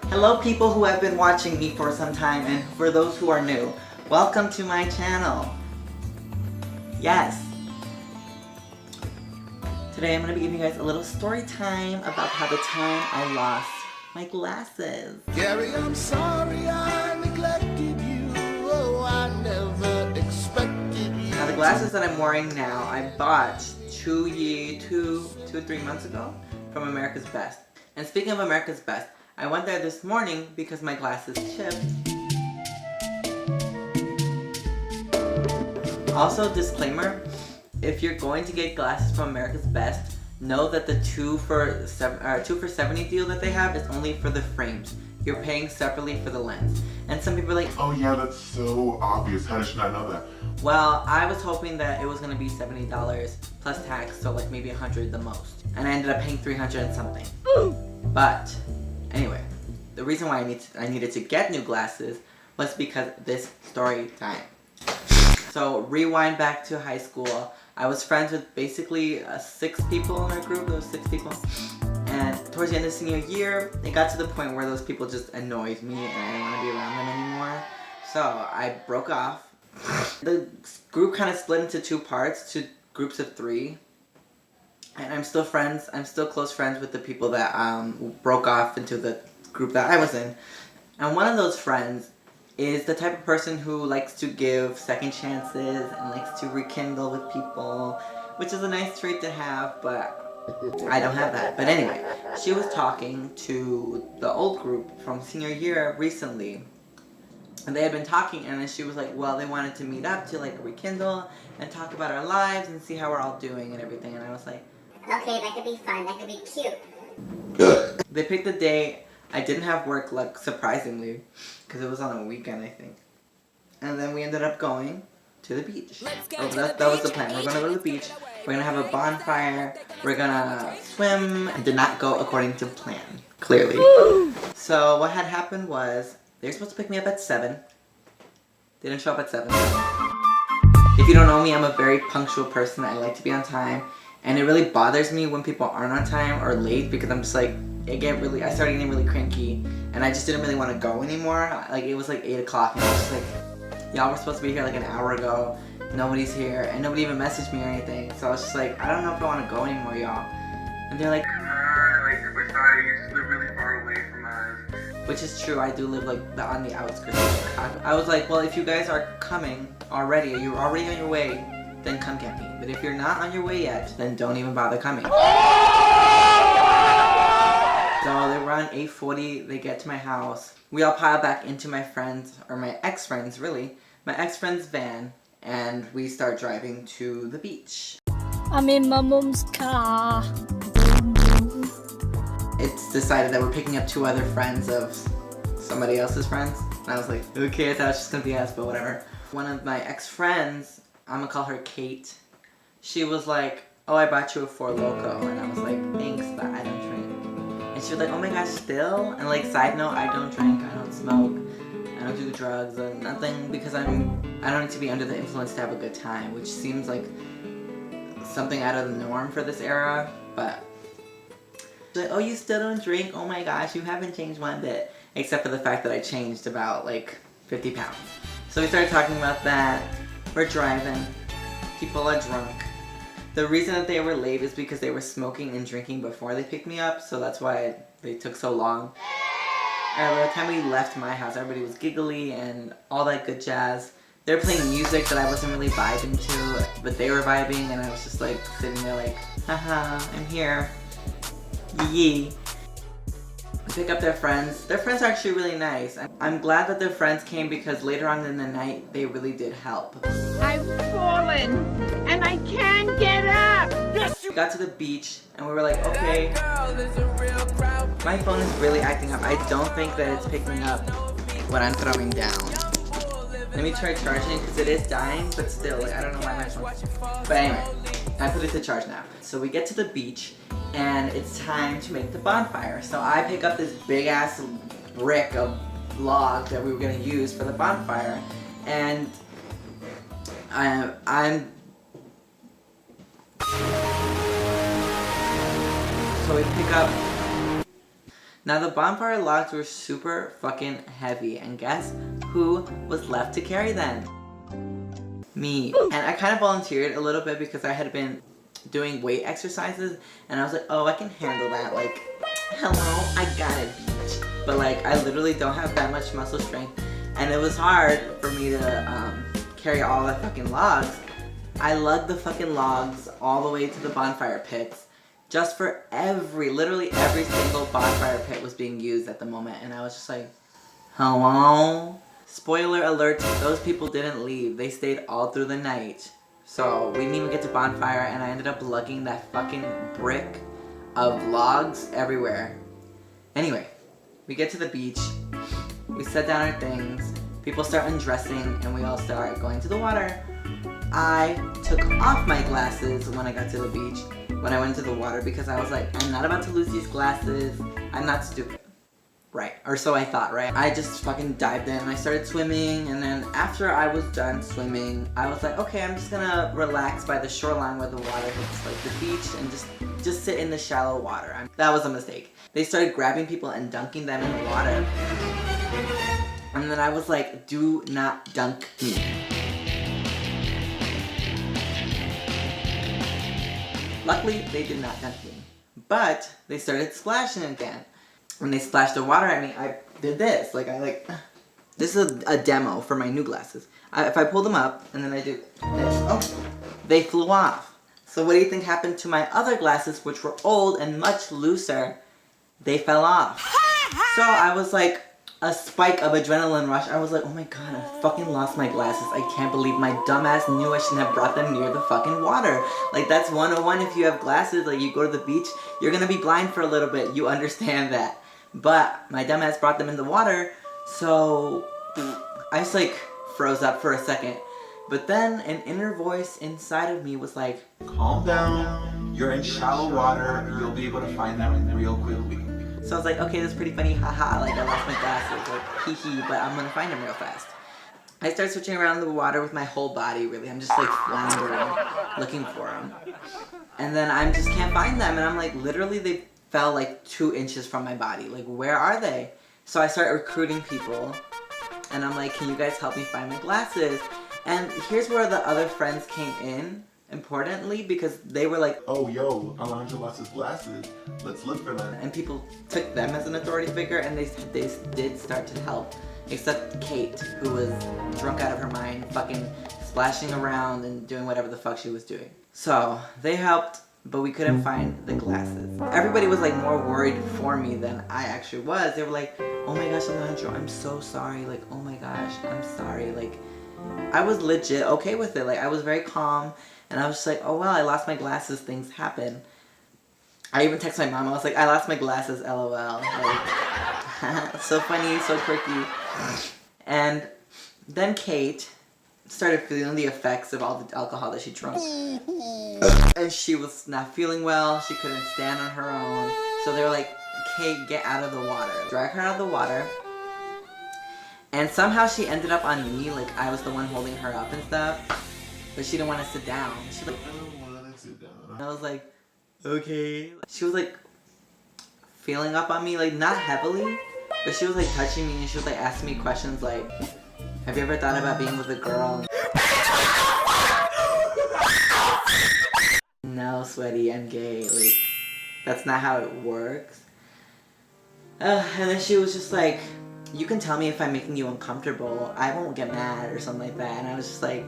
Hello people who have been watching me for some time, and for those who are new, welcome to my channel. Yes. Today I'm going to be giving you guys a little story time about how the time I lost my glasses. Gary, I'm sorry I neglected you. Oh, I never expected you. Now the glasses that I'm wearing now, I bought 3 months ago from America's Best. And speaking of America's Best, I went there this morning because my glasses chipped. Also, disclaimer, if you're going to get glasses from America's Best, know that the 2 for $70 deal that they have is only for the frames. You're paying separately for the lens. And some people are like, oh yeah, that's so obvious. How did I know that? well, I was hoping that it was going to be $70 plus tax, so like maybe $100 the most. And I ended up paying $300 and something. But anyway, the reason why I needed to get new glasses was because this story time. So rewind back to high school. I was friends with basically 6 people in our group. There was 6 people. And towards the end of senior year, it got to the point where those people just annoyed me and I didn't want to be around them anymore. So I broke off. The group kind of split into 2 parts, 2 groups of 3. And I'm still close friends with the people that broke off into the group that I was in. And one of those friends is the type of person who likes to give second chances and likes to rekindle with people, which is a nice trait to have, but I don't have that. But anyway, she was talking to the old group from senior year recently, and they had been talking, and then she was like, well, they wanted to meet up to like rekindle and talk about our lives and see how we're all doing and everything. And I was like, okay, that could be fun, that could be cute. Good. they picked the day. I didn't have work, like, surprisingly, because it was on a weekend, I think. And then we ended up going to the beach. That was the plan. We're going to go to the beach. We're going to have a bonfire. We're going to swim. It did not go according to plan, clearly. So what had happened was, they were supposed to pick me up at 7. They didn't show up at 7. If you don't know me, I'm a very punctual person. I like to be on time. And it really bothers me when people aren't on time or late, because I'm just like, I started getting really cranky, and I just didn't really want to go anymore. Like, it was like 8 o'clock, and I was just like, y'all were supposed to be here like an hour ago. Nobody's here, and nobody even messaged me or anything. So I was just like, I don't know if I want to go anymore, y'all. And they're like, like, we're sorry, you just live really far away from us. Which is true, I do live like on the outskirts of Chicago. I was like, well, if you guys are coming already, you're already on your way, then come get me. But if you're not on your way yet, then don't even bother coming. So they were on 8:40, they get to my house. We all pile back into my friend's, or my ex-friend's really, my ex-friend's van, and we start driving to the beach. I'm in my mum's car. It's decided that we're picking up 2 other friends of somebody else's friends. And I was like, okay, I thought it was just gonna be us, but whatever. One of my ex-friends, I'm gonna call her Kate, she was like, oh, I bought you a 4 Loko. And I was like, thanks, but I don't drink. And she was like, oh my gosh, still? And like, side note, I don't drink, I don't smoke, I don't do drugs, or nothing, because I don't need to be under the influence to have a good time, which seems like something out of the norm for this era, but she's like, oh, you still don't drink? Oh my gosh, you haven't changed one bit. Except for the fact that I changed about like 50 pounds. So we started talking about that. We're driving. People are drunk. The reason that they were late is because they were smoking and drinking before they picked me up, so that's why they took so long. And by the time we left my house, everybody was giggly and all that good jazz. They were playing music that I wasn't really vibing to, but they were vibing, and I was just like sitting there like, haha, I'm here. Yee. We pick up their friends. Their friends are actually really nice. I'm glad that their friends came because later on in the night, they really did help. I've fallen and I can't get up. Yes, We got to the beach and we were like, okay, my phone is really acting up. I don't think that it's picking up what I'm throwing down. Let me try charging because it is dying, but still, like, I don't know why my phone. But anyway, I put it to charge now. So we get to the beach and it's time to make the bonfire. So I pick up this big ass brick of log that we were gonna use for the bonfire, and so we pick up Now the bonfire logs were super fucking heavy, and guess who was left to carry them? Me. And I kind of volunteered a little bit because I had been doing weight exercises, and I was like, oh, I can handle that. Like, hello, I got it, bitch. But like, I literally don't have that much muscle strength, and it was hard for me to carry all the fucking logs. I lugged the fucking logs all the way to the bonfire pits. Just for literally every single bonfire pit was being used at the moment. And I was just like, hello? Spoiler alert, those people didn't leave. They stayed all through the night. So we didn't even get to bonfire, and I ended up lugging that fucking brick of logs everywhere. Anyway, we get to the beach. We set down our things. People start undressing, and we all start going to the water. I took off my glasses when I got to the beach, when I went to the water, because I was like, I'm not about to lose these glasses. I'm not stupid. Right. Or so I thought, right? I just fucking dived in and I started swimming, and then after I was done swimming, I was like, okay, I'm just gonna relax by the shoreline where the water hits like the beach and just sit in the shallow water. That was a mistake. They started grabbing people and dunking them in the water. And then I was like, do not dunk me. Luckily, they did not dunk me, but they started splashing again. When they splashed the water at me, I did this. This is a demo for my new glasses. If I pull them up and then I do this, oh, they flew off. So what do you think happened to my other glasses, which were old and much looser? They fell off. So I was like, a spike of adrenaline rush. I was like, oh my god, I fucking lost my glasses. I can't believe my dumbass knew I shouldn't have brought them near the fucking water. Like, that's 101 if you have glasses. Like, you go to the beach, you're gonna be blind for a little bit. You understand that. But my dumbass brought them in the water, so I just like froze up for a second. But then an inner voice inside of me was like, calm down, you're in shallow water, you'll be able to find them real quickly. So I was like, okay, that's pretty funny, haha, like I lost my glasses, like hee hee, but I'm gonna find them real fast. I start switching around the water with my whole body, really. I'm just like floundering, looking for them. And then I just can't find them, and I'm like, literally they fell like 2 inches from my body. Like, where are they? So I start recruiting people, and I'm like, can you guys help me find my glasses? And here's where the other friends came in, importantly, because they were like, Oh, yo, Alejandro lost his glasses. Let's look for them. and people took them as an authority figure, and they did start to help. Except Kate, who was drunk out of her mind, fucking splashing around and doing whatever the fuck she was doing. So they helped, but we couldn't find the glasses. Everybody was like more worried for me than I actually was. They were like, oh my gosh, Alejandro, I'm so sorry. Like, oh my gosh, I'm sorry. Like, I was legit okay with it. Like, I was very calm, and I was just like, oh well, I lost my glasses, things happen. I even texted my mom, I was like, I lost my glasses, LOL. Like, so funny, so quirky. And then Kate started feeling the effects of all the alcohol that she drank. And she was not feeling well, she couldn't stand on her own. So they were like, Kate, get out of the water. Drag her out of the water. And somehow she ended up on me, like I was the one holding her up and stuff. But she didn't want to sit down. She was like, I don't want to sit down. and I was like, okay. She was like feeling up on me, like not heavily, but she was like touching me, and she was like asking me questions like, have you ever thought about being with a girl? No, sweaty, I'm gay. Like, that's not how it works. And then she was just like, you can tell me if I'm making you uncomfortable. I won't get mad or something like that. And I was just like,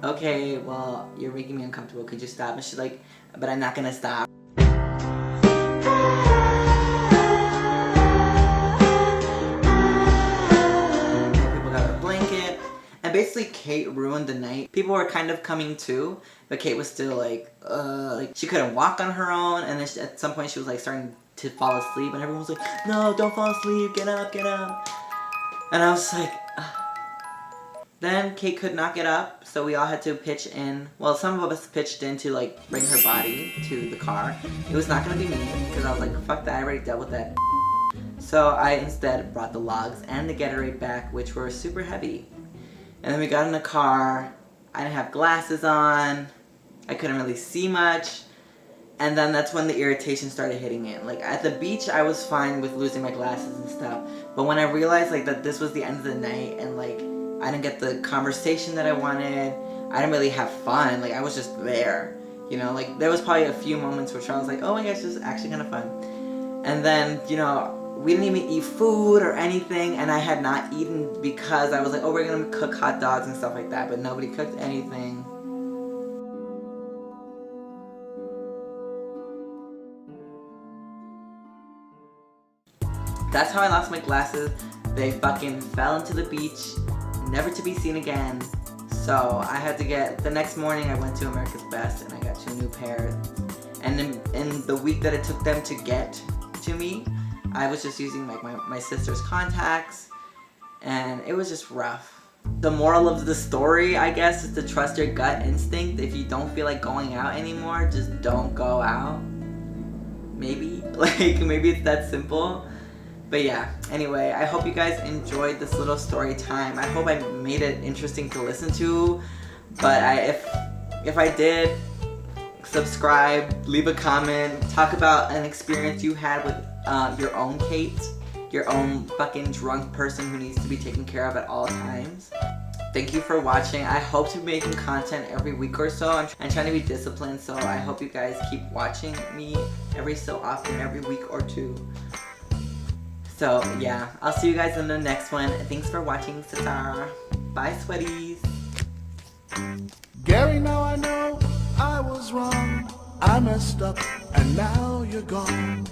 okay, well, you're making me uncomfortable. Could you stop? And she's like, but I'm not gonna stop. People got a blanket. And basically Kate ruined the night. People were kind of coming too, but Kate was still like she couldn't walk on her own. And then at some point she was like starting to fall asleep, and everyone was like, no, don't fall asleep, get up, get up. And I was like, ugh. Then Kate could not get up, so we all had to pitch in. Well, some of us pitched in to like bring her body to the car. It was not gonna be me, because I was like, fuck that, I already dealt with that. So I instead brought the logs and the Gatorade back, which were super heavy. And then we got in the car. I didn't have glasses on. I couldn't really see much. And then that's when the irritation started hitting in. Like at the beach, I was fine with losing my glasses and stuff. But when I realized like that this was the end of the night and like I didn't get the conversation that I wanted, I didn't really have fun. Like I was just there, you know. Like there was probably a few moments which I was like, oh my gosh, this is actually kind of fun. And then, you know, we didn't even eat food or anything, and I had not eaten because I was like, oh, we're gonna cook hot dogs and stuff like that, but nobody cooked anything. That's how I lost my glasses. They fucking fell into the beach, never to be seen again. So I had to get, the next morning I went to America's Best and I got 2 new pairs. And in the week that it took them to get to me, I was just using like my sister's contacts, and it was just rough. The moral of the story, I guess, is to trust your gut instinct. If you don't feel like going out anymore, just don't go out. Maybe, like maybe it's that simple. But yeah, anyway, I hope you guys enjoyed this little story time. I hope I made it interesting to listen to. But if I did, subscribe, leave a comment, talk about an experience you had with your own Kate, your own fucking drunk person who needs to be taken care of at all times. Thank you for watching. I hope to be making content every week or so. I'm trying to be disciplined, so I hope you guys keep watching me every so often, every week or 2. So yeah, I'll see you guys in the next one. Thanks for watching, Sitar. Bye, sweaties. Gary, now I know I was wrong. I messed up and now you're gone.